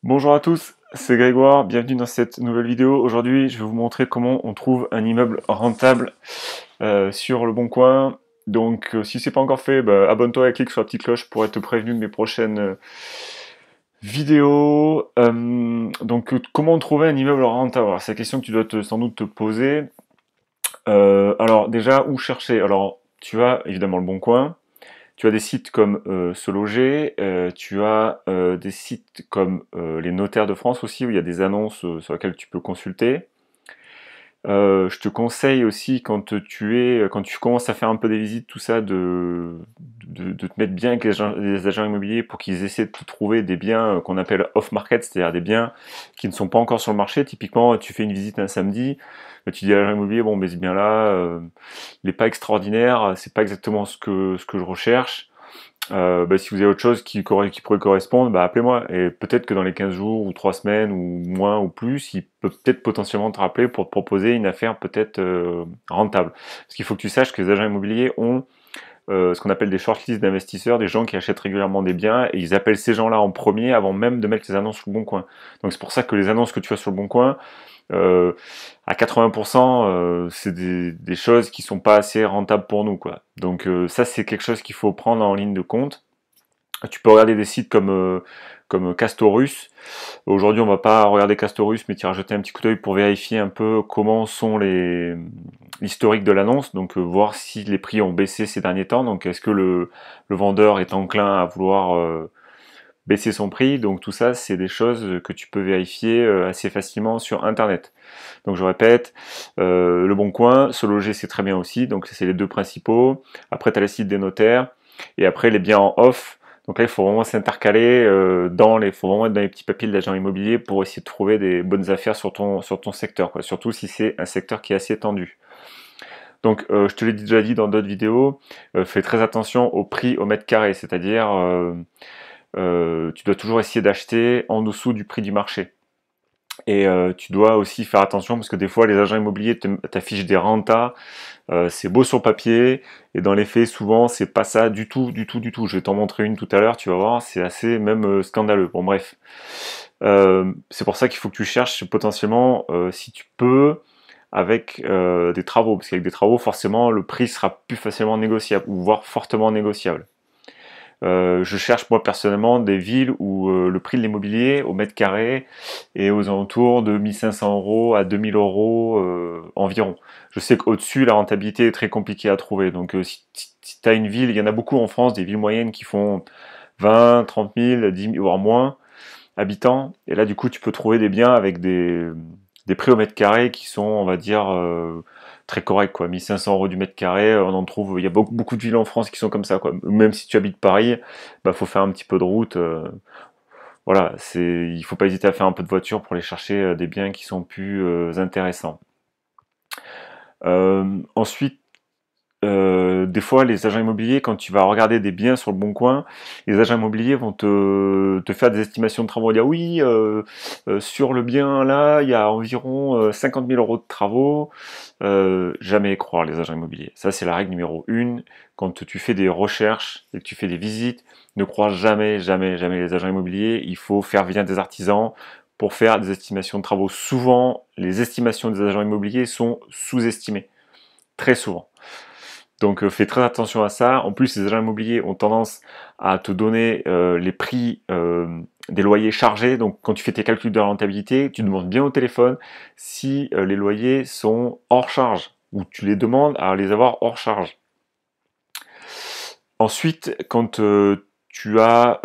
Bonjour à tous, c'est Grégoire, bienvenue dans cette nouvelle vidéo. Aujourd'hui, je vais vous montrer comment on trouve un immeuble rentable sur Le Bon Coin. Donc, si c'est pas encore fait, bah, abonne-toi et clique sur la petite cloche pour être prévenu de mes prochaines vidéos. Comment trouver un immeuble rentable? Alors, c'est la question que tu dois sans doute te poser. Alors, déjà, où chercher? Alors, tu as évidemment Le Bon Coin. Tu as des sites comme Se Loger, tu as des sites comme les Notaires de France aussi, où il y a des annonces sur lesquelles tu peux consulter. Je te conseille aussi quand tu commences à faire un peu des visites, tout ça, de te mettre bien avec les agents immobiliers pour qu'ils essaient de te trouver des biens qu'on appelle off-market, c'est-à-dire des biens qui ne sont pas encore sur le marché. Typiquement, tu fais une visite un samedi, tu dis à l'agent immobilier, bon, mais ce bien-là, il n'est pas extraordinaire, c'est pas exactement ce que je recherche. Si vous avez autre chose qui pourrait correspondre, bah, appelez-moi. Et peut-être que dans les 15 jours ou 3 semaines ou moins ou plus, il peut peut-être potentiellement te rappeler pour te proposer une affaire peut-être rentable. Parce qu'il faut que tu saches que les agents immobiliers ont ce qu'on appelle des shortlists d'investisseurs, des gens qui achètent régulièrement des biens, et ils appellent ces gens-là en premier avant même de mettre les annonces sur Le Bon Coin. Donc c'est pour ça que les annonces que tu as sur Le Bon Coin, euh, à 80%, c'est des choses qui sont pas assez rentables pour nous, quoi. Donc ça, c'est quelque chose qu'il faut prendre en ligne de compte. Tu peux regarder des sites comme Castorus. Aujourd'hui, on va pas regarder Castorus, mais tu vas jeter un petit coup d'œil pour vérifier un peu comment sont l'historique de l'annonce, donc voir si les prix ont baissé ces derniers temps. Donc, est-ce que le vendeur est enclin à vouloir baisser son prix? Donc, tout ça, c'est des choses que tu peux vérifier assez facilement sur Internet. Donc, je répète, Le Bon Coin, Se Loger, c'est très bien aussi. Donc, c'est les deux principaux. Après, tu as les sites des notaires. Et après, les biens en off. Donc là, il faut vraiment s'intercaler faut vraiment être dans les petits papiers de l'agent immobilier pour essayer de trouver des bonnes affaires sur ton secteur, quoi. Surtout si c'est un secteur qui est assez tendu. Donc, je te l'ai déjà dit dans d'autres vidéos, fais très attention au prix au mètre carré, c'est-à-dire tu dois toujours essayer d'acheter en dessous du prix du marché. Et tu dois aussi faire attention parce que des fois les agents immobiliers t'affichent des rentas, c'est beau sur papier et dans les faits souvent c'est pas ça du tout, du tout, du tout. Je vais t'en montrer une tout à l'heure, tu vas voir, c'est assez même scandaleux. Bon bref, c'est pour ça qu'il faut que tu cherches potentiellement si tu peux avec des travaux, parce qu'avec des travaux forcément le prix sera plus facilement négociable ou voire fortement négociable. Je cherche moi personnellement des villes où le prix de l'immobilier au mètre carré est aux alentours de 1500 € à 2000 € environ. Je sais qu'au-dessus la rentabilité est très compliquée à trouver. Donc si tu as une ville, il y en a beaucoup en France, des villes moyennes qui font 20, 30 000, 10 000 voire moins habitants. Et là du coup tu peux trouver des biens avec des prix au mètre carré qui sont, on va dire, très corrects, quoi. 1500 € du mètre carré, on en trouve, il y a beaucoup de villes en France qui sont comme ça, quoi. Même si tu habites Paris, bah, faut faire un petit peu de route. Voilà, il faut pas hésiter à faire un peu de voiture pour aller chercher des biens qui sont plus intéressants. Ensuite, des fois, les agents immobiliers, quand tu vas regarder des biens sur Le Bon Coin, les agents immobiliers vont te faire des estimations de travaux. Dire oui, sur le bien là, il y a environ 50 000 € de travaux. Jamais y croire les agents immobiliers. Ça, c'est la règle numéro 1. Quand tu fais des recherches et que tu fais des visites, ne crois jamais, jamais, jamais les agents immobiliers. Il faut faire venir des artisans pour faire des estimations de travaux. Souvent, les estimations des agents immobiliers sont sous-estimées. Très souvent. Donc fais très attention à ça. En plus, les agents immobiliers ont tendance à te donner les prix des loyers chargés. Donc quand tu fais tes calculs de rentabilité, tu demandes bien au téléphone si les loyers sont hors charge ou tu les demandes à les avoir hors charge. Ensuite, quand tu as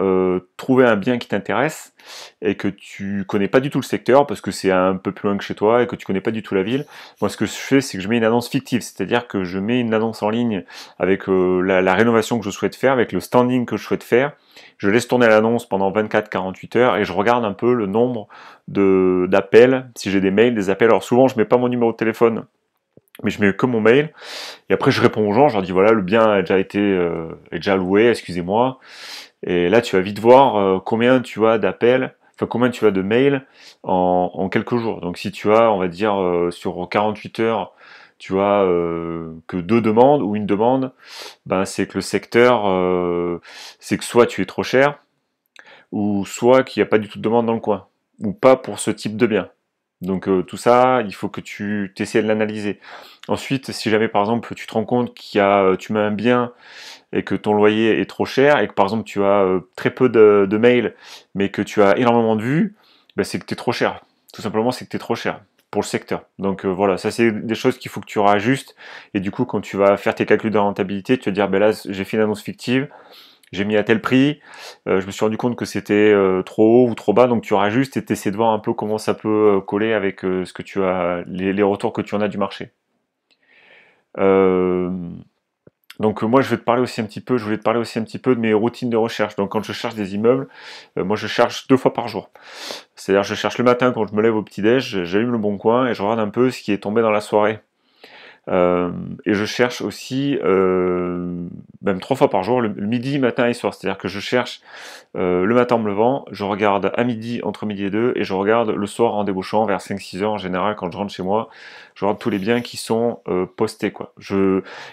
trouvé un bien qui t'intéresse et que tu connais pas du tout le secteur parce que c'est un peu plus loin que chez toi et que tu connais pas du tout la ville, moi ce que je fais c'est que je mets une annonce fictive, c'est-à-dire que je mets une annonce en ligne avec la rénovation que je souhaite faire, avec le standing que je souhaite faire, je laisse tourner l'annonce pendant 24-48 heures et je regarde un peu le nombre d'appels, si j'ai des mails, des appels. Alors souvent je mets pas mon numéro de téléphone, mais je mets que mon mail. Et après, je réponds aux gens, je leur dis voilà, le bien a déjà est déjà loué, excusez-moi. Et là, tu vas vite voir combien tu as d'appels, enfin combien tu as de mails en quelques jours. Donc si tu as, on va dire, sur 48 heures, tu as que 2 demandes ou une demande, ben c'est que le secteur, c'est que soit tu es trop cher, ou soit qu'il n'y a pas du tout de demande dans le coin. ou pas pour ce type de bien. Donc tout ça, il faut que tu essaies de l'analyser. Ensuite, si jamais par exemple tu te rends compte tu mets un bien et que ton loyer est trop cher et que par exemple tu as très peu de mails mais que tu as énormément de vues, ben, c'est que tu es trop cher. Tout simplement, c'est que tu es trop cher pour le secteur. Donc voilà, ça c'est des choses qu'il faut que tu rajustes et du coup quand tu vas faire tes calculs de rentabilité, tu vas dire ben là j'ai fait une annonce fictive, j'ai mis à tel prix, je me suis rendu compte que c'était trop haut ou trop bas, donc tu rajustes et tu essaies de voir un peu comment ça peut coller avec ce que tu as, les retours que tu en as du marché. Euh, donc moi je vais te parler aussi un petit peu, je voulais te parler aussi un petit peu de mes routines de recherche. Donc quand je cherche des immeubles, moi je cherche 2 fois par jour. C'est-à-dire je cherche le matin quand je me lève au petit-déj, j'allume le Bon Coin et je regarde un peu ce qui est tombé dans la soirée. Euh, et je cherche aussi, même 3 fois par jour, le midi, matin et soir. C'est-à-dire que je cherche le matin en me levant, je regarde à midi, entre midi et 2, et je regarde le soir en débauchant, vers 5-6 heures en général, quand je rentre chez moi, je regarde tous les biens qui sont postés, quoi.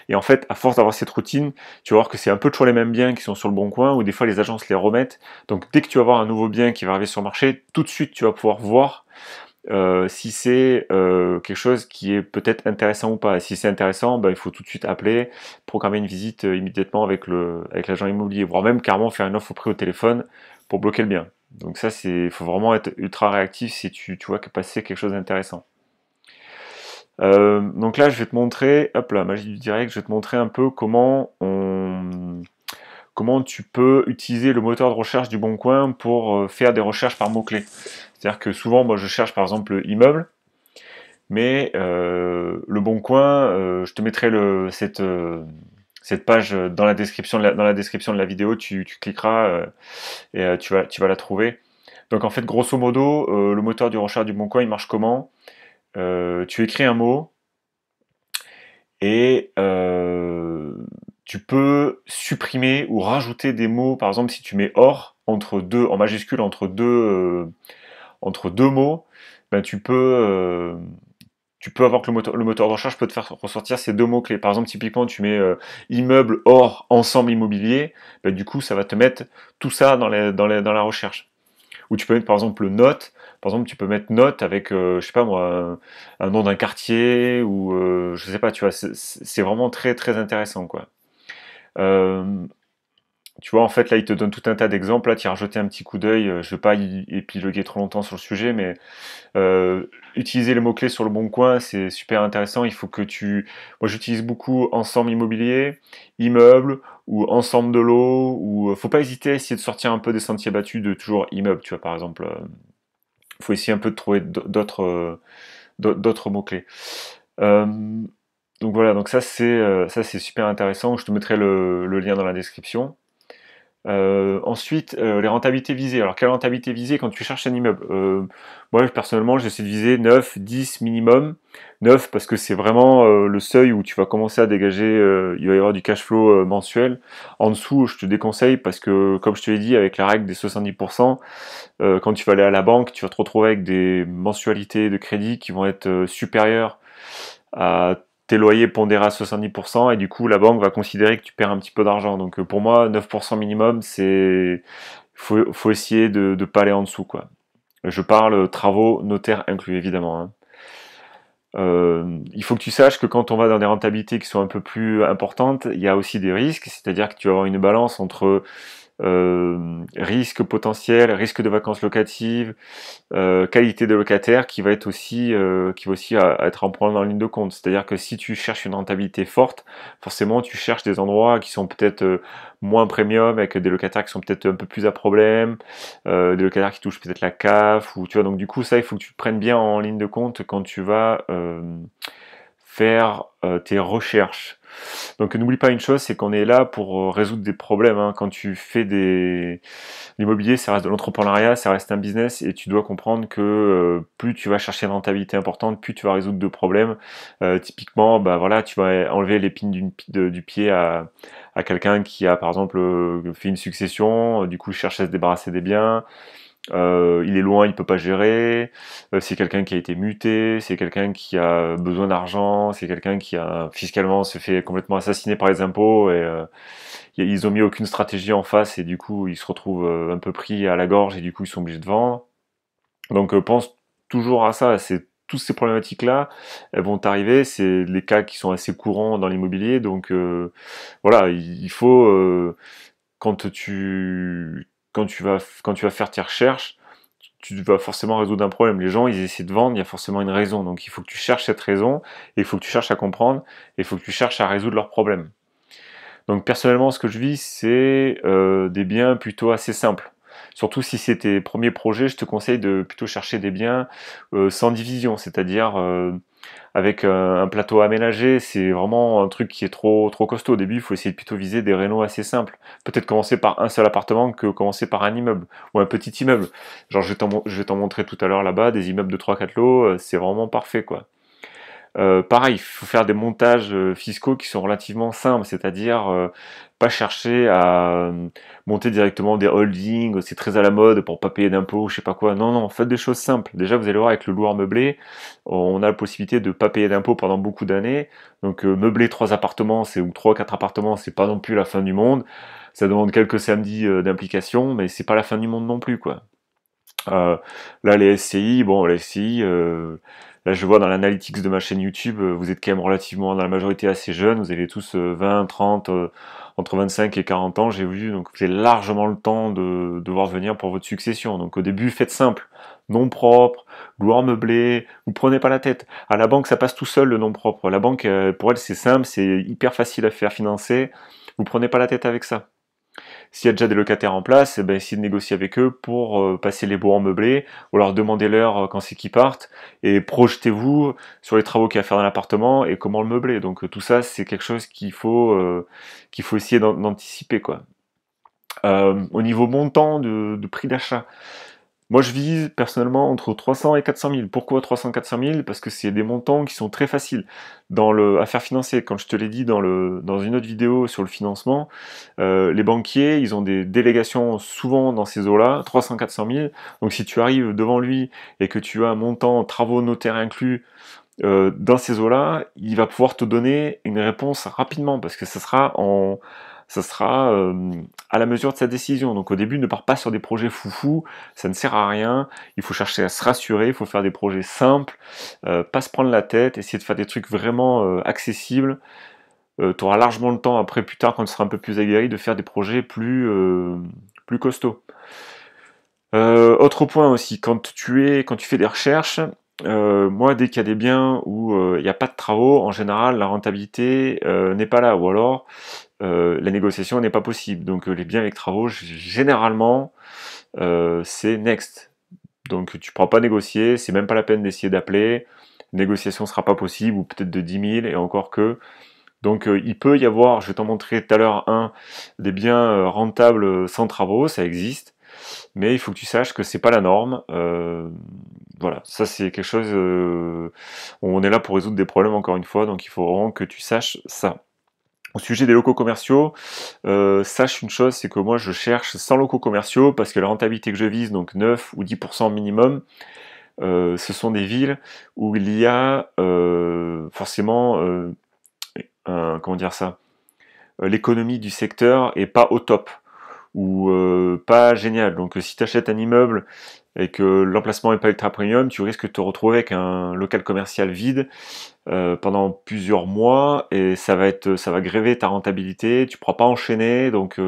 Et en fait, à force d'avoir cette routine, tu vas voir que c'est un peu toujours les mêmes biens qui sont sur le Bon Coin, ou des fois les agences les remettent. Donc dès que tu vas avoir un nouveau bien qui va arriver sur le marché, tout de suite tu vas pouvoir voir si c'est quelque chose qui est peut-être intéressant ou pas. Et si c'est intéressant, ben, il faut tout de suite appeler, programmer une visite immédiatement avec l'agent immobilier, voire même carrément faire une offre au prix au téléphone pour bloquer le bien. Donc ça, il faut vraiment être ultra réactif si tu vois que passer quelque chose d'intéressant. Donc là, je vais te montrer, hop là, magie du direct, je vais te montrer un peu comment tu peux utiliser le moteur de recherche du Bon Coin pour faire des recherches par mots-clés. C'est-à-dire que souvent, moi, je cherche par exemple immeuble, mais le Bon Coin, je te mettrai cette page dans la description de la vidéo, tu cliqueras et tu vas la trouver. Donc en fait, grosso modo, le moteur de recherche du Bon Coin, il marche comment? Tu écris un mot et tu peux supprimer ou rajouter des mots. Par exemple, si tu mets or en majuscule entre deux mots, ben tu peux avoir que le moteur de recherche peut te faire ressortir ces 2 mots-clés. Par exemple, typiquement, tu mets immeuble or ensemble immobilier, ben, du coup, ça va te mettre tout ça dans la recherche. Ou tu peux mettre par exemple note. Par exemple, tu peux mettre note avec, je sais pas moi, un nom d'un quartier ou je sais pas, tu vois, c'est vraiment très très intéressant quoi. Euh, Tu vois, en fait, là, il te donne tout un tas d'exemples. Là, tu as rejeté un petit coup d'œil. Je ne vais pas y épiloguer trop longtemps sur le sujet, mais utiliser les mots-clés sur le Bon Coin, c'est super intéressant. Il faut que Moi, j'utilise beaucoup ensemble immobilier, immeuble ou ensemble de l'eau. Ou faut pas hésiter à essayer de sortir un peu des sentiers battus de toujours immeuble. Tu vois, par exemple, faut essayer un peu de trouver d'autres mots-clés. Euh, donc voilà, donc ça c'est super intéressant. Je te mettrai le lien dans la description. Ensuite, les rentabilités visées. Alors, quelle rentabilité visée quand tu cherches un immeuble? Moi, personnellement, j'essaie de viser 9, 10 minimum. 9 parce que c'est vraiment le seuil où tu vas commencer à dégager, il va y avoir du cash flow mensuel. En dessous, je te déconseille parce que, comme je te l'ai dit, avec la règle des 70%, quand tu vas aller à la banque, tu vas te retrouver avec des mensualités de crédit qui vont être supérieures à tes loyers pondérés à 70% et du coup la banque va considérer que tu perds un petit peu d'argent. Donc pour moi 9% minimum, faut essayer de ne pas aller en dessous quoi. Je parle travaux notaires inclus évidemment, hein. Il faut que tu saches que quand on va dans des rentabilités qui sont un peu plus importantes, il y a aussi des risques, c'est-à-dire que tu vas avoir une balance entre risque potentiel, risque de vacances locatives, qualité de locataire qui va aussi être en prendre en ligne de compte. C'est-à-dire que si tu cherches une rentabilité forte, forcément tu cherches des endroits qui sont peut-être moins premium, avec des locataires qui sont peut-être un peu plus à problème, des locataires qui touchent peut-être la CAF, ou tu vois, donc du coup ça il faut que tu prennes bien en ligne de compte quand tu vas faire tes recherches. Donc n'oublie pas une chose, c'est qu'on est là pour résoudre des problèmes, hein. Quand tu fais l'immobilier, ça reste de l'entrepreneuriat, ça reste un business, et tu dois comprendre que plus tu vas chercher une rentabilité importante, plus tu vas résoudre de problèmes. Typiquement, bah voilà, tu vas enlever l'épine du pied à quelqu'un qui a par exemple fait une succession, du coup cherche à se débarrasser des biens. Il est loin, il peut pas gérer. C'est quelqu'un qui a été muté, c'est quelqu'un qui a besoin d'argent, c'est quelqu'un qui a fiscalement se fait complètement assassiner par les impôts et ils ont mis aucune stratégie en face et du coup ils se retrouvent un peu pris à la gorge et du coup ils sont obligés de vendre. Donc pense toujours à ça, c'est toutes ces problématiques-là, elles vont t'arriver, c'est les cas qui sont assez courants dans l'immobilier, donc voilà, il faut quand tu vas faire tes recherches, tu vas forcément résoudre un problème. Les gens, ils essaient de vendre, il y a forcément une raison. Donc il faut que tu cherches cette raison, et il faut que tu cherches à comprendre, et il faut que tu cherches à résoudre leurs problèmes. Donc personnellement, ce que je vis, c'est des biens plutôt assez simples. Surtout si c'est tes premiers projets, je te conseille de plutôt chercher des biens sans division, c'est-à-dire avec un plateau aménagé. C'est vraiment un truc qui est trop costaud. Au début, il faut essayer de plutôt viser des rénaux assez simples. Peut-être commencer par un seul appartement que commencer par un immeuble ou un petit immeuble. Genre je vais t'en montrer tout à l'heure là-bas, des immeubles de 3-4 lots, c'est vraiment parfait quoi. Pareil, il faut faire des montages fiscaux qui sont relativement simples, c'est-à-dire pas chercher à monter directement des holdings, c'est très à la mode pour pas payer d'impôts, je sais pas quoi. Non, non, faites des choses simples. Déjà, vous allez voir avec le loueur meublé, on a la possibilité de pas payer d'impôts pendant beaucoup d'années. Donc meubler 3 appartements, c'est ou 3 ou 4 appartements, c'est pas non plus la fin du monde. Ça demande quelques samedis d'implication, mais c'est pas la fin du monde non plus, quoi. Euh, Là, les SCI, bon, les SCI, là, je vois dans l'analytics de ma chaîne YouTube, vous êtes quand même relativement, dans la majorité, assez jeunes. Vous avez tous 20, 30, entre 25 et 40 ans, j'ai vu. Donc, vous avez largement le temps de devoir venir pour votre succession. Donc, au début, faites simple. Nom propre, loueur meublé, vous prenez pas la tête. À la banque, ça passe tout seul, le nom propre. La banque, pour elle, c'est simple, c'est hyper facile à faire financer. Vous prenez pas la tête avec ça. S'il y a déjà des locataires en place, eh ben, essayez de négocier avec eux pour passer les baux en meublé, ou leur demander l'heure quand c'est qu'ils partent, et projetez-vous sur les travaux qu'il y a à faire dans l'appartement et comment le meubler. Donc tout ça, c'est quelque chose qu'il faut essayer d'anticiper, quoi. Au niveau montant de prix d'achat, moi, je vise personnellement entre 300 et 400 000. Pourquoi 300-400 000? Parce que c'est des montants qui sont très faciles à faire financer. Comme je te l'ai dit dans une autre vidéo sur le financement, les banquiers, ils ont des délégations souvent dans ces eaux-là, 300-400 000. Donc, si tu arrives devant lui et que tu as un montant travaux notaires inclus dans ces eaux-là, il va pouvoir te donner une réponse rapidement parce que ça sera à la mesure de sa décision. Donc au début, ne pars pas sur des projets foufou, ça ne sert à rien. Il faut chercher à se rassurer, il faut faire des projets simples, pas se prendre la tête, essayer de faire des trucs vraiment accessibles. Tu auras largement le temps après, plus tard, quand tu seras un peu plus aguerri, de faire des projets plus costauds. Autre point aussi, quand tu fais des recherches, moi dès qu'il y a des biens où il n'y a pas de travaux, en général la rentabilité n'est pas là, ou alors la négociation n'est pas possible. Donc les biens avec travaux, généralement, c'est next. Donc tu ne pourras pas négocier, c'est même pas la peine d'essayer d'appeler. Négociation sera pas possible, ou peut-être de 10 000, et encore que. Donc il peut y avoir, je vais t'en montrer tout à l'heure des biens rentables sans travaux, ça existe, mais il faut que tu saches que c'est pas la norme. Voilà, ça c'est quelque chose. On est là pour résoudre des problèmes encore une fois, donc il faut vraiment que tu saches ça. Au sujet des locaux commerciaux, sache une chose, c'est que moi je cherche 100 locaux commerciaux parce que la rentabilité que je vise, donc 9 ou 10% minimum, ce sont des villes où il y a forcément comment dire ça, l'économie du secteur est pas au top ou pas génial. Donc si tu achètes un immeuble et que l'emplacement n'est pas ultra premium, tu risques de te retrouver avec un local commercial vide pendant plusieurs mois, et ça va gréver ta rentabilité, tu ne pourras pas enchaîner. Donc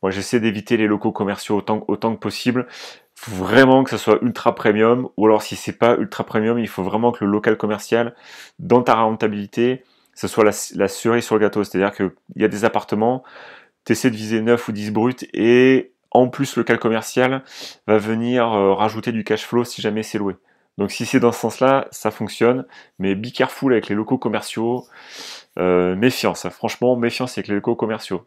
moi j'essaie d'éviter les locaux commerciaux autant que possible. Faut vraiment que ça soit ultra premium, ou alors si c'est pas ultra premium, il faut vraiment que le local commercial, dans ta rentabilité, ce soit la cerise sur le gâteau. C'est-à-dire qu'il y a des appartements, tu essaies de viser 9 ou 10 bruts, et en plus le local commercial va venir rajouter du cash flow si jamais c'est loué. Donc si c'est dans ce sens-là, ça fonctionne, mais be careful avec les locaux commerciaux, méfiance, hein. Franchement, méfiance avec les locaux commerciaux.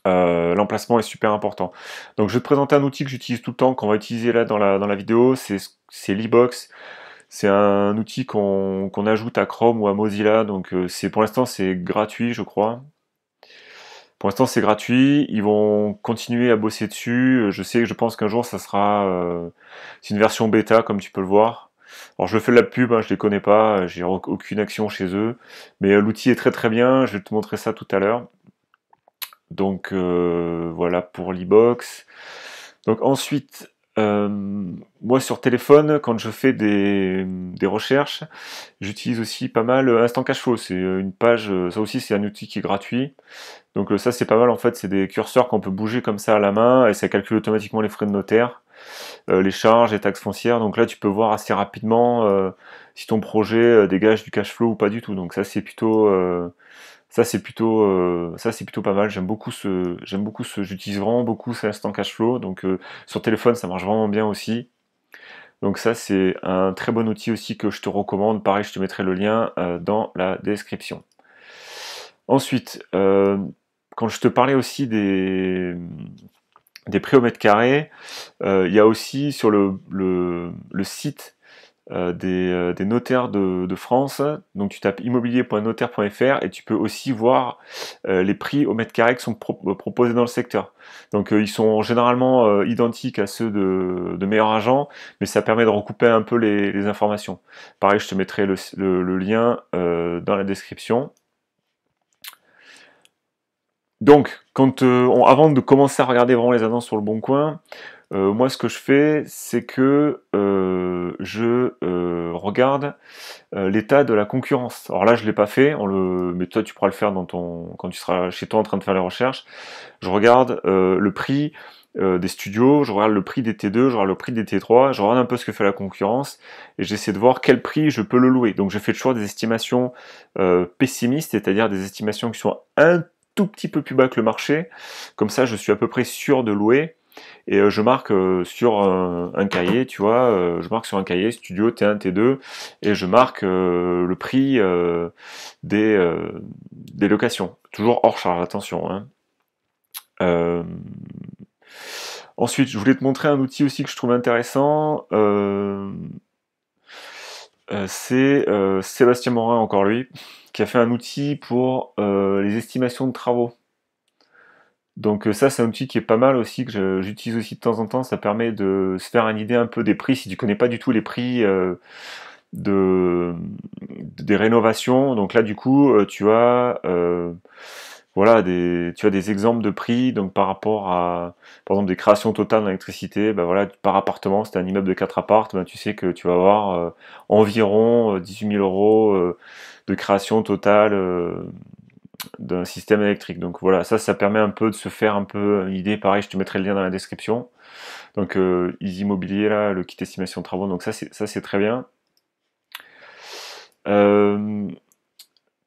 L'emplacement est super important. Donc je vais te présenter un outil que j'utilise tout le temps, qu'on va utiliser là dans la vidéo, c'est l'e-box. C'est un outil qu'on ajoute à Chrome ou à Mozilla, donc pour l'instant c'est gratuit je crois. Pour l'instant c'est gratuit, ils vont continuer à bosser dessus, je pense qu'un jour ça sera... c'est une version bêta comme tu peux le voir. Alors je fais de la pub, hein, je les connais pas, j'ai aucune action chez eux, mais l'outil est très très bien, je vais te montrer ça tout à l'heure. Donc voilà pour l'e-box. Donc ensuite, Euh, Moi sur téléphone, quand je fais des recherches, j'utilise aussi pas mal Instant Cash Flow. C'est une page, ça aussi c'est un outil qui est gratuit. Donc ça c'est pas mal en fait, c'est des curseurs qu'on peut bouger comme ça à la main et ça calcule automatiquement les frais de notaire, les charges, les taxes foncières. Donc là tu peux voir assez rapidement si ton projet dégage du cash flow ou pas du tout. Donc ça c'est plutôt pas mal. J'aime beaucoup j'utilise vraiment beaucoup cet Instant Cash Flow. Donc sur téléphone ça marche vraiment bien aussi. Donc ça c'est un très bon outil aussi que je te recommande. Pareil, je te mettrai le lien dans la description. Ensuite, quand je te parlais aussi des prix au mètre carré, il y a aussi sur le site des notaires de France, donc tu tapes immobilier.notaire.fr et tu peux aussi voir les prix au mètre carré qui sont proposés dans le secteur. Donc ils sont généralement identiques à ceux de meilleurs agents, mais ça permet de recouper un peu les informations. Pareil, je te mettrai le lien dans la description. Donc, avant de commencer à regarder vraiment les annonces sur le Bon Coin, moi ce que je fais, c'est que je regarde l'état de la concurrence. Alors là, je l'ai pas fait, mais toi tu pourras le faire quand tu seras chez toi en train de faire les recherches. Je regarde le prix des studios, je regarde le prix des T2, je regarde le prix des T3, je regarde un peu ce que fait la concurrence et j'essaie de voir quel prix je peux le louer. Donc je fais toujours des estimations pessimistes, c'est-à-dire des estimations qui sont un tout petit peu plus bas que le marché. Comme ça, je suis à peu près sûr de louer. Et je marque sur un cahier, tu vois, je marque sur un cahier studio T1, T2, et je marque le prix des locations. Toujours hors charge, attention. Hein. Euh, Ensuite, je voulais te montrer un outil aussi que je trouve intéressant. C'est Sébastien Morin, encore lui, qui a fait un outil pour les estimations de travaux. Donc ça, c'est un outil qui est pas mal aussi, que j'utilise aussi de temps en temps. Ça permet de se faire une idée un peu des prix, si tu connais pas du tout les prix de, des rénovations. Donc là, du coup, tu as voilà, tu as des exemples de prix. Donc par rapport à, par exemple, des créations totales d'électricité, ben voilà, par appartement, c'est un immeuble de 4 appartes, ben tu sais que tu vas avoir environ 18 000 euros de création totale d'un système électrique. Donc voilà, ça permet un peu de se faire un peu une idée. Pareil, je te mettrai le lien dans la description. Donc Easy Immobilier, là, le kit estimation de travaux, donc ça c'est très bien. Euh,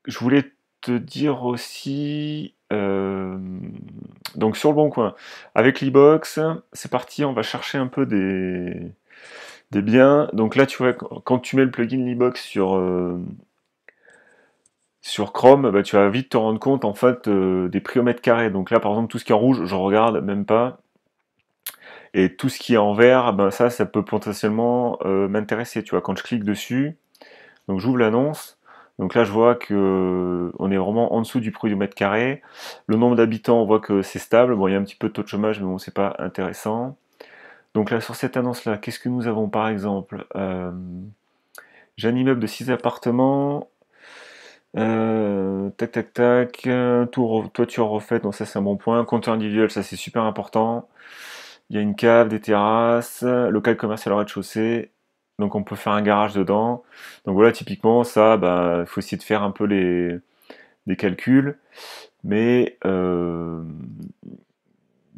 je voulais te dire aussi, donc sur le Bon Coin, avec l'e-box, c'est parti, on va chercher un peu des biens. Donc là, tu vois, quand tu mets le plugin l'e-box sur Chrome, bah, tu vas vite te rendre compte en fait des prix au mètre carré. Donc là, par exemple, tout ce qui est en rouge, je regarde même pas. Et tout ce qui est en vert, ben ça peut potentiellement m'intéresser. Tu vois, quand je clique dessus, donc j'ouvre l'annonce. Donc là, je vois que on est vraiment en dessous du prix du mètre carré. Le nombre d'habitants, on voit que c'est stable. Bon, il y a un petit peu de taux de chômage, mais bon, c'est pas intéressant. Donc là, sur cette annonce-là, qu'est-ce que nous avons par exemple j'ai un immeuble de 6 appartements. Tac, tac, tac. Toiture refaite, donc ça c'est un bon point. Compteur individuel, ça c'est super important. Il y a une cave, des terrasses, local commercial au rez-de-chaussée. Donc on peut faire un garage dedans. Donc voilà, typiquement, ça, bah, il faut essayer de faire un peu des calculs. Mais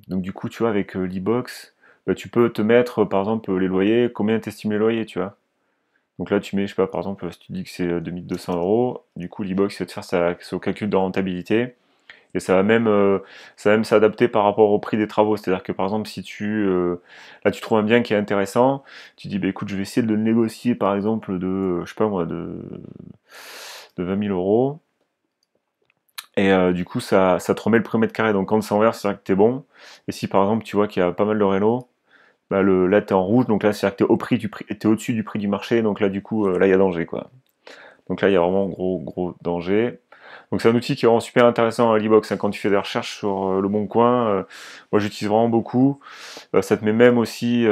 donc du coup, tu vois, avec l'e-box, bah, tu peux te mettre, par exemple, les loyers, combien t'estimes les loyers, tu vois. Donc là, tu mets, je sais pas, par exemple, si tu dis que c'est 2200 euros, du coup, l'e-box, il va te faire son calcul de rentabilité. Et ça va même s'adapter par rapport au prix des travaux. C'est-à-dire que par exemple, si là tu trouves un bien qui est intéressant, tu dis bah écoute, je vais essayer de le négocier par exemple je sais pas moi, de 20 000 euros. Et du coup, ça te remet le prix au mètre carré. Donc quand c'est en vert, c'est-à-dire que t'es bon. Et si par exemple tu vois qu'il y a pas mal de réno, bah là t'es en rouge, donc là c'est-à-dire que t'es au-dessus du prix du marché. Donc là du coup, là il y a danger quoi. Donc là il y a vraiment gros danger. Donc c'est un outil qui est vraiment super intéressant à l'e-box hein, quand tu fais des recherches sur le Bon Coin. Moi j'utilise vraiment beaucoup. Ça te met même aussi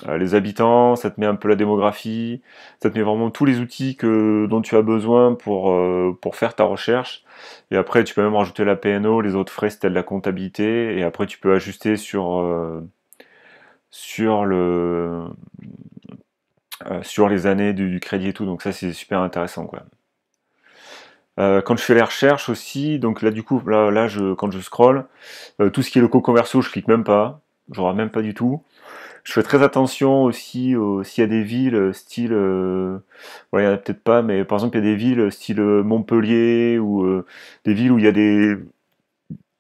les habitants, ça te met un peu la démographie, ça te met vraiment tous les outils dont tu as besoin pour faire ta recherche. Et après tu peux même rajouter la PNO, les autres frais, c'est de la comptabilité. Et après tu peux ajuster sur sur les années du crédit et tout, donc ça c'est super intéressant quoi. Quand je fais les recherches aussi, donc là du coup, quand je scroll, tout ce qui est locaux commerciaux, je clique même pas, je regarde même pas du tout. Je fais très attention aussi s'il y a des villes style, voilà, il y en a peut-être pas, mais par exemple il y a des villes style Montpellier ou des villes où il y a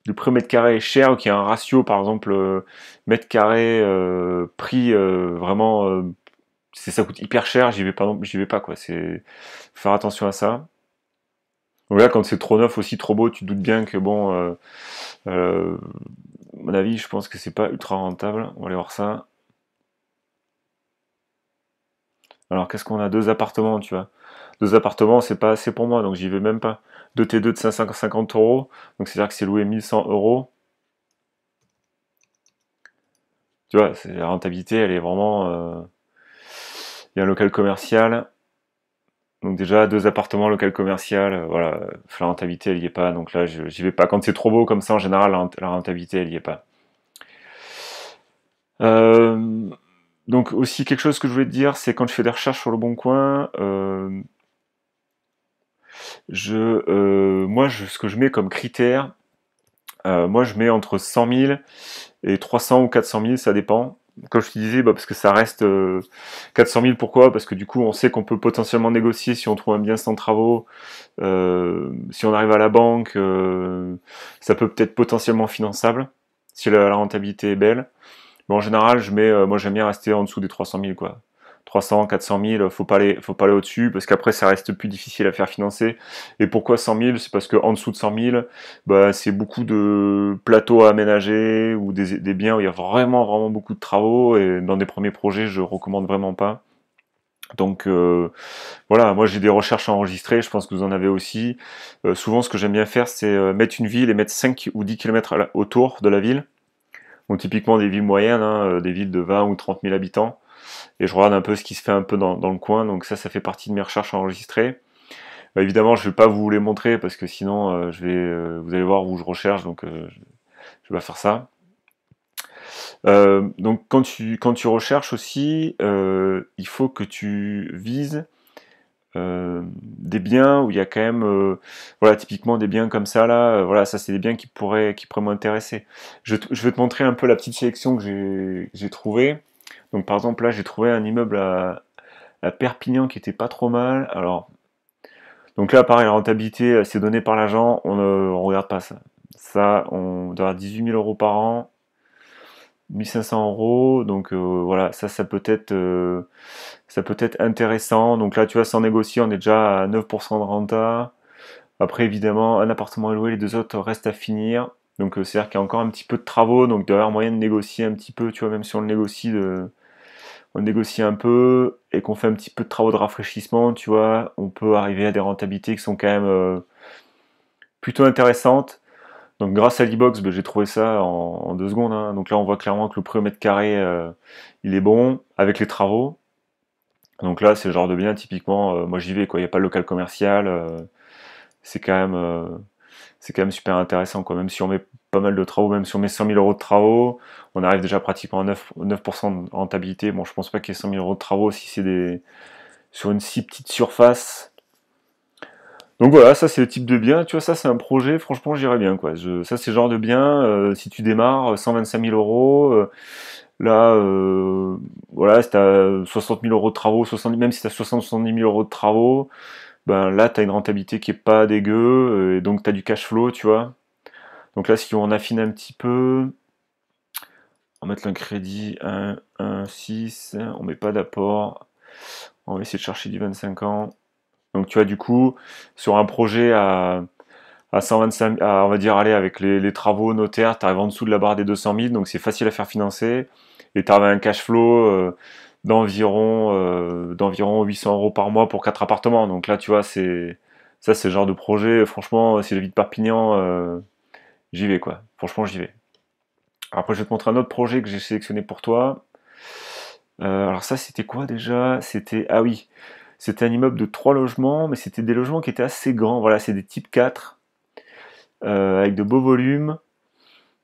le prix au mètre carré est cher ou qu'il y a un ratio par exemple mètre carré prix vraiment ça coûte hyper cher, j'y vais pas quoi. C'est faut faire attention à ça. Donc là, quand c'est trop neuf aussi, trop beau, tu te doutes bien que bon, à mon avis, je pense que c'est pas ultra rentable. On va aller voir ça. Alors qu'est-ce qu'on a? Deux appartements, tu vois. Deux appartements, c'est pas assez pour moi, donc j'y vais même pas. Deux T2 de 550 euros, donc c'est-à-dire que c'est loué 1100 euros. Tu vois, la rentabilité, elle est vraiment. Il y a un local commercial. Donc déjà, deux appartements, local commercial, voilà, la rentabilité, elle y est pas. Donc là, j'y vais pas. Quand c'est trop beau comme ça, en général, la rentabilité, elle y est pas. Euh, donc aussi quelque chose que je voulais te dire, c'est quand je fais des recherches sur le Bon Coin, ce que je mets comme critère, moi je mets entre 100 000 et 300 ou 400 000, ça dépend. Comme je te disais, bah, parce que ça reste 400 000, pourquoi? Parce que du coup, on sait qu'on peut potentiellement négocier si on trouve un bien sans travaux, si on arrive à la banque, ça peut peut-être potentiellement finançable, si la rentabilité est belle. Mais en général, moi j'aime bien rester en dessous des 300 000, quoi. 300, 400 000, faut pas aller au-dessus, parce qu'après ça reste plus difficile à faire financer. Et pourquoi 100 000? C'est parce qu'en dessous de 100 000, bah, c'est beaucoup de plateaux à aménager, ou des biens où il y a vraiment, vraiment beaucoup de travaux, et dans des premiers projets, je recommande vraiment pas. Donc voilà, moi j'ai des recherches enregistrées, je pense que vous en avez aussi. Souvent ce que j'aime bien faire, c'est mettre une ville et mettre 5 ou 10 km autour de la ville. Donc typiquement des villes moyennes, hein, des villes de 20 ou 30 000 habitants. Et je regarde un peu ce qui se fait un peu dans le coin. Donc ça fait partie de mes recherches enregistrées. Évidemment, je vais pas vous les montrer parce que sinon, vous allez voir où je recherche. Donc je vais pas faire ça. Donc quand tu recherches aussi, il faut que tu vises des biens où il y a quand même, voilà, typiquement des biens comme ça là, voilà, ça c'est des biens qui pourraient m'intéresser. Je vais te montrer un peu la petite sélection que j'ai trouvée. Donc par exemple là, j'ai trouvé un immeuble à Perpignan qui était pas trop mal. Alors, donc là, pareil, la rentabilité, c'est donné par l'agent, on regarde pas ça. Ça, on doit avoir 18 000 euros par an, 1500 euros, donc voilà, ça peut être intéressant. Donc là, tu vois, sans négocier, on est déjà à 9% de renta. Après, évidemment, un appartement est loué, les deux autres restent à finir. Donc c'est-à-dire qu'il y a encore un petit peu de travaux, donc il doit y avoir moyen de négocier un petit peu, tu vois, même si on négocie un peu et qu'on fait un petit peu de travaux de rafraîchissement, tu vois, on peut arriver à des rentabilités qui sont quand même plutôt intéressantes. Donc grâce à l'e-box, ben, j'ai trouvé ça en 2 secondes, hein. Donc là, on voit clairement que le prix au mètre carré, il est bon avec les travaux. Donc là, c'est le genre de bien, typiquement, moi j'y vais, quoi. Il n'y a pas de local commercial, c'est quand même, euh, c'est quand même super intéressant, quoi. Même si on met pas mal de travaux, même si on met 100 000 euros de travaux, on arrive déjà pratiquement à 9% de rentabilité. Bon, je pense pas qu'il y ait 100 000 euros de travaux si c'est sur une si petite surface. Donc voilà, ça c'est le type de bien, tu vois, ça c'est un projet, franchement j'irais bien, quoi. Ça c'est le genre de bien, si tu démarres, 125 000 euros, là, voilà, si t'as 60 000 euros de travaux, 70, même si t'as 60-70 000 euros de travaux, ben là t'as une rentabilité qui est pas dégueu, et donc t'as du cash flow, tu vois. Donc là, si on affine un petit peu, on va mettre un crédit 1, 6, on met pas d'apport, on va essayer de chercher du 25 ans. Donc tu vois, du coup, sur un projet à 125, on va dire, allez, avec les travaux notaires, tu arrives en dessous de la barre des 200 000, donc c'est facile à faire financer, et tu arrives à un cash flow d'environ 800 euros par mois pour 4 appartements. Donc là, tu vois, c'est le genre de projet, franchement, si j'habite Perpignan, j'y vais, quoi. Franchement, j'y vais. Après, je vais te montrer un autre projet que j'ai sélectionné pour toi. Alors ça, c'était quoi déjà? Ah oui, c'était un immeuble de 3 logements, mais c'était des logements qui étaient assez grands. Voilà, c'est des types 4, avec de beaux volumes.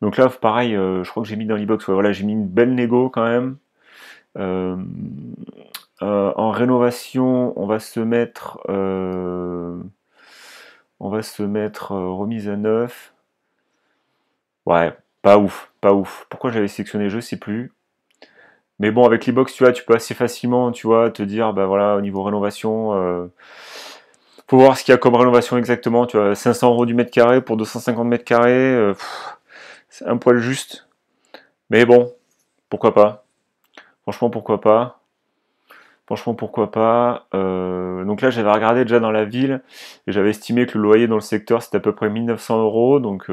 Donc là, pareil, je crois que j'ai mis dans l'e-box, ouais, voilà, j'ai mis une belle négo quand même. Euh, en rénovation, on va se mettre remise à neuf. Ouais, pas ouf, pas ouf. Pourquoi j'avais sélectionné, je sais plus. Mais bon, avec l'e-box, tu vois, tu peux assez facilement, tu vois, te dire, bah voilà, au niveau rénovation, faut voir ce qu'il y a comme rénovation exactement. Tu vois, 500 euros du mètre carré pour 250 mètres carrés, c'est un poil juste. Mais bon, pourquoi pas. Franchement, pourquoi pas. Franchement, pourquoi pas. Donc là, j'avais regardé déjà dans la ville et j'avais estimé que le loyer dans le secteur c'était à peu près 1900 euros. Donc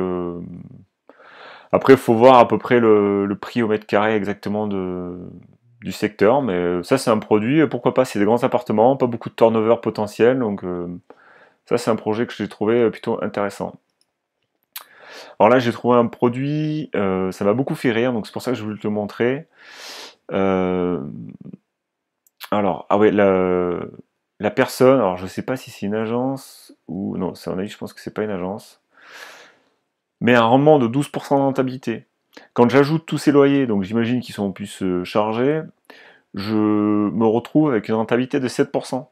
après, il faut voir à peu près le prix au mètre carré exactement du secteur. Mais ça, c'est un produit. Pourquoi pas. C'est des grands appartements, pas beaucoup de turnover potentiel. Donc ça, c'est un projet que j'ai trouvé plutôt intéressant. Alors là, j'ai trouvé un produit. Ça m'a beaucoup fait rire. Donc c'est pour ça que je voulais te le montrer. Euh, Alors, ah ouais, la personne, alors je sais pas si c'est une agence ou non, c'est un avis, je pense que c'est pas une agence, mais un rendement de 12% de rentabilité. Quand j'ajoute tous ces loyers, donc j'imagine qu'ils sont en plus chargés, je me retrouve avec une rentabilité de 7%.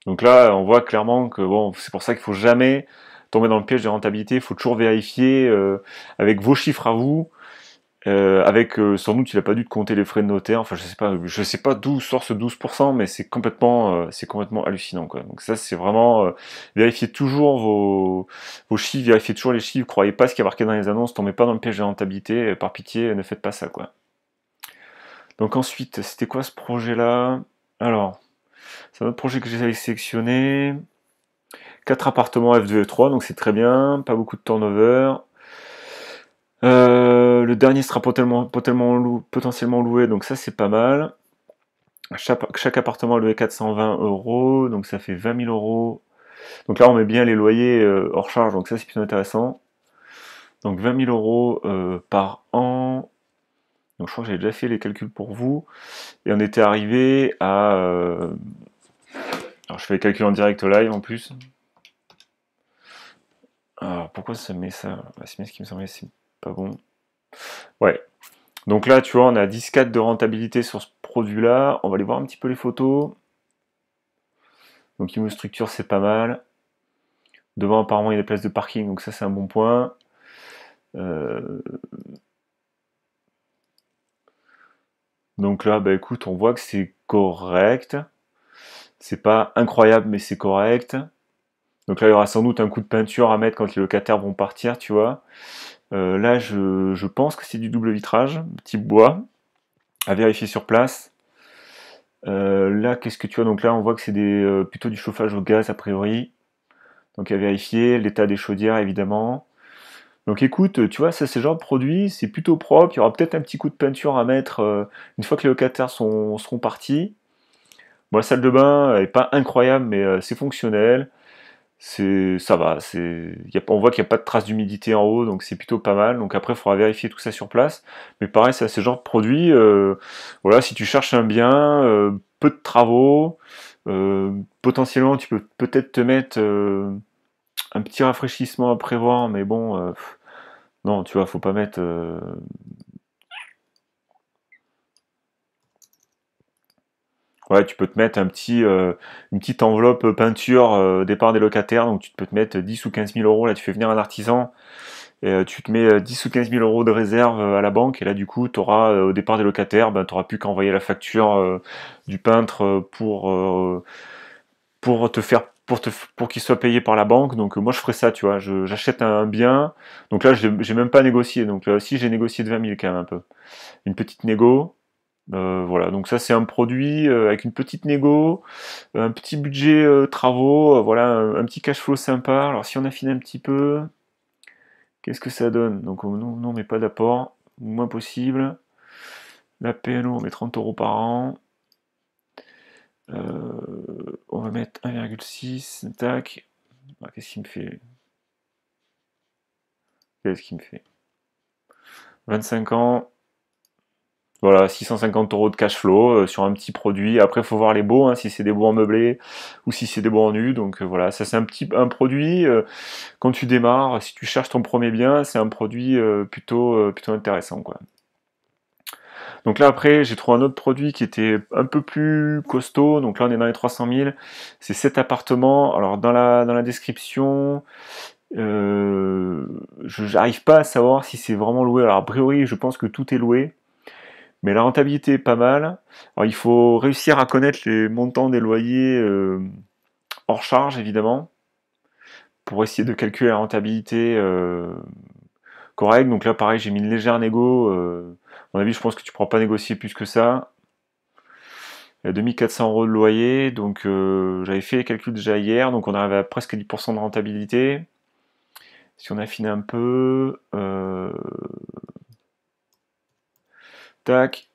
Donc là, on voit clairement que bon, c'est pour ça qu'il faut jamais tomber dans le piège de rentabilité, il faut toujours vérifier avec vos chiffres à vous. Avec sans doute il a pas dû te compter les frais de notaire, enfin je sais pas d'où sort ce 12%, mais c'est complètement hallucinant quoi. Donc ça c'est vraiment vérifiez toujours vos chiffres, vérifiez toujours les chiffres, croyez pas ce qui est marqué dans les annonces, tombez pas dans le piège de rentabilité, par pitié ne faites pas ça quoi. Donc ensuite c'était quoi ce projet là? Alors c'est un autre projet que j'ai sélectionné, 4 appartements F2 et 3 donc c'est très bien, pas beaucoup de turnover. Le dernier sera potentiellement loué, donc ça c'est pas mal. Chaque appartement est loué 420 euros, donc ça fait 20 000 euros. Donc là on met bien les loyers hors charge, donc ça c'est plutôt intéressant. Donc 20 000 euros par an. Donc je crois que j'ai déjà fait les calculs pour vous. Et on était arrivé à... Alors je fais les calculs en direct live en plus. Alors pourquoi ça met ça? C'est bien ce qui me semblait, c'est pas bon. Ouais, donc là, tu vois, on a 10,4 de rentabilité sur ce produit-là. On va aller voir un petit peu les photos. Donc, Imo Structure, c'est pas mal. Devant, apparemment, il y a des places de parking, donc ça, c'est un bon point. Euh, Donc là, bah écoute, on voit que c'est correct. C'est pas incroyable, mais c'est correct. Donc là, il y aura sans doute un coup de peinture à mettre quand les locataires vont partir, tu vois. Là, je pense que c'est du double vitrage, type bois, à vérifier sur place. Là, qu'est-ce que tu as? Donc là, on voit que c'est plutôt du chauffage au gaz, a priori. Donc à vérifier, l'état des chaudières évidemment. Donc écoute, tu vois, ça c'est le genre de produit, c'est plutôt propre, il y aura peut-être un petit coup de peinture à mettre une fois que les locataires seront partis. Bon, la salle de bain elle est pas incroyable, mais c'est fonctionnel, ça va, on voit qu'il n'y a pas de trace d'humidité en haut, donc c'est plutôt pas mal. Donc après, il faudra vérifier tout ça sur place. Mais pareil, c'est ce genre de produit, voilà, si tu cherches un bien, peu de travaux, potentiellement tu peux peut-être te mettre un petit rafraîchissement à prévoir, mais bon, non, tu vois, faut pas mettre. Ouais, tu peux te mettre une petite enveloppe peinture départ des locataires, donc tu peux te mettre 10 ou 15 000 euros. Là, tu fais venir un artisan et tu te mets 10 ou 15 000 euros de réserve à la banque, et là, du coup, tu auras au départ des locataires, ben, tu n'auras plus qu'à envoyer la facture du peintre pour te faire pour qu'il soit payé par la banque. Donc moi je ferais ça, tu vois, j'achète un bien. Donc là j'ai même pas négocié. Donc là aussi j'ai négocié de 20 000 quand même un peu. Une petite négo. Voilà, donc ça c'est un produit avec une petite négo, un petit budget travaux, voilà, un petit cash flow sympa. Alors si on affine un petit peu, qu'est-ce que ça donne? Donc non, on met pas d'apport, moins possible. La PLO, on met 30 euros par an. On va mettre 1,6, tac. Ah, qu'est-ce qu'il me fait? Qu'est-ce qu'il me fait? 25 ans, Voilà, 650 € de cash flow sur un petit produit. Après, il faut voir les baux, hein, si c'est des baux en meublé ou si c'est des baux en nu. Donc voilà, ça c'est un produit, quand tu démarres, si tu cherches ton premier bien, c'est un produit plutôt intéressant, quoi. Donc là après, j'ai trouvé un autre produit qui était un peu plus costaud. Donc là, on est dans les 300 000. C'est 7 appartements. Alors dans la description, je n'arrive pas à savoir si c'est vraiment loué. Alors a priori, je pense que tout est loué. Mais la rentabilité est pas mal. Alors il faut réussir à connaître les montants des loyers hors charge, évidemment, pour essayer de calculer la rentabilité correcte. Donc là, pareil, j'ai mis une légère négo. À mon avis, je pense que tu ne pourras pas négocier plus que ça. Il y a 2400 € de loyer, donc j'avais fait les calculs déjà hier, donc on arrive à presque 10% de rentabilité. Si on affine un peu, tac.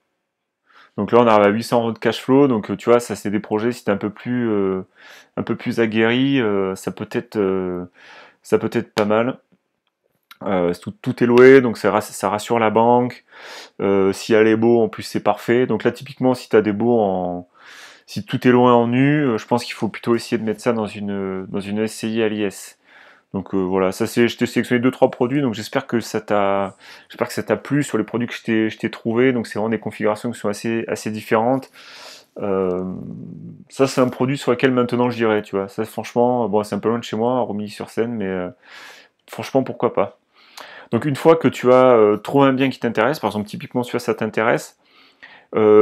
Donc là on arrive à 800 € de cash flow, donc tu vois, ça c'est des projets, si t'es un peu plus aguerri, ça peut être pas mal. Tout est loué, donc ça rassure la banque. Si elle est beau, en plus c'est parfait. Donc là typiquement si t'as des beaux si tout est loin en nu, je pense qu'il faut plutôt essayer de mettre ça dans une SCI à l'IS. Donc voilà, je t'ai sélectionné 2-3 produits, donc j'espère que ça t'a plu sur les produits que je t'ai trouvé. Donc c'est vraiment des configurations qui sont assez différentes. Ça c'est un produit sur lequel maintenant je dirais, tu vois. Ça franchement, bon c'est un peu loin de chez moi, à Romilly-sur-Seine, mais franchement pourquoi pas. Donc une fois que tu as trouvé un bien qui t'intéresse, par exemple typiquement si ça t'intéresse,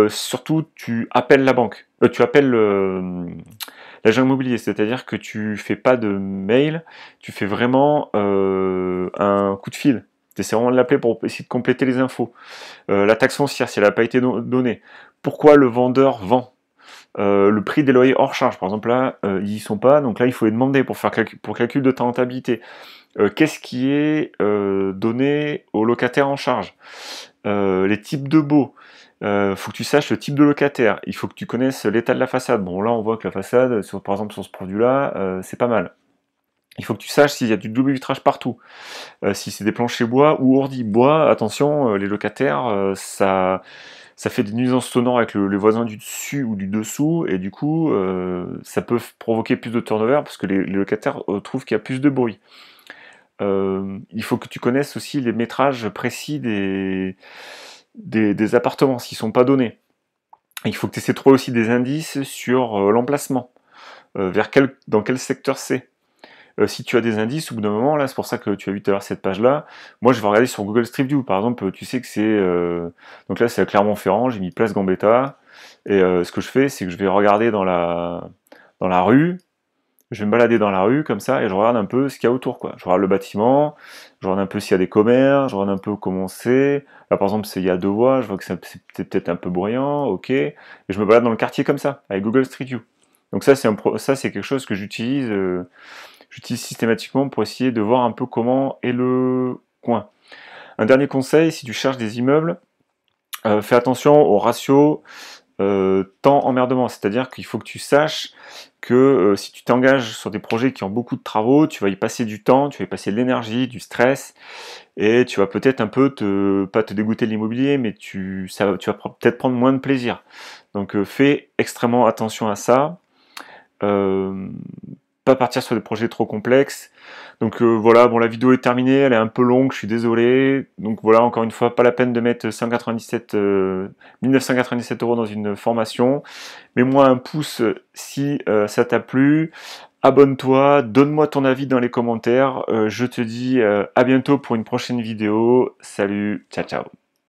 surtout tu appelles la banque, tu appelles l'agent immobilier, c'est-à-dire que tu fais pas de mail, tu fais vraiment un coup de fil. Tu essaies vraiment de l'appeler pour essayer de compléter les infos. La taxe foncière, si elle n'a pas été donnée. Pourquoi le vendeur vend? Le prix des loyers hors charge, par exemple là, ils y sont pas, donc là il faut les demander pour calcul de ta rentabilité. Qu'est-ce qui est donné aux locataires en charge? Les types de baux. Faut que tu saches le type de locataire. Il faut que tu connaisses l'état de la façade. Bon, là, on voit que la façade, par exemple sur ce produit-là, c'est pas mal. Il faut que tu saches s'il y a du double vitrage partout. Si c'est des planchers bois ou ordi bois, attention, les locataires, ça fait des nuisances sonores avec les voisins du dessus ou du dessous, et du coup, ça peut provoquer plus de turnover parce que les locataires trouvent qu'il y a plus de bruit. Il faut que tu connaisses aussi les métrages précis des appartements, s'ils sont pas donnés. Il faut que tu essaies de trouver aussi des indices sur l'emplacement, dans quel secteur c'est. Si tu as des indices, au bout d'un moment, là, c'est pour ça que tu as vu tout à l'heure cette page-là, moi je vais regarder sur Google Street View, par exemple, tu sais que c'est... donc là c'est à Clermont-Ferrand, j'ai mis Place Gambetta, et ce que je fais, c'est que je vais regarder dans la rue, je vais me balader dans la rue comme ça et je regarde un peu ce qu'il y a autour, quoi. Je regarde le bâtiment, je regarde un peu s'il y a des commerces, je regarde un peu comment c'est. Là par exemple il y a 2 voies, je vois que c'est peut-être un peu bruyant, ok. Et je me balade dans le quartier comme ça, avec Google Street View. Donc ça c'est quelque chose que j'utilise systématiquement pour essayer de voir un peu comment est le coin. Un dernier conseil, si tu cherches des immeubles, fais attention au ratio temps-emmerdement, c'est-à-dire qu'il faut que tu saches que si tu t'engages sur des projets qui ont beaucoup de travaux, tu vas y passer du temps, tu vas y passer de l'énergie, du stress, et tu vas peut-être un peu pas te dégoûter de l'immobilier, mais tu vas peut-être prendre moins de plaisir. Donc fais extrêmement attention à ça. Pas partir sur des projets trop complexes. Donc voilà, bon la vidéo est terminée, elle est un peu longue, je suis désolé. Donc voilà, encore une fois, pas la peine de mettre 1997 € dans une formation. Mets-moi un pouce si ça t'a plu. Abonne-toi, donne-moi ton avis dans les commentaires. Je te dis à bientôt pour une prochaine vidéo. Salut, ciao ciao.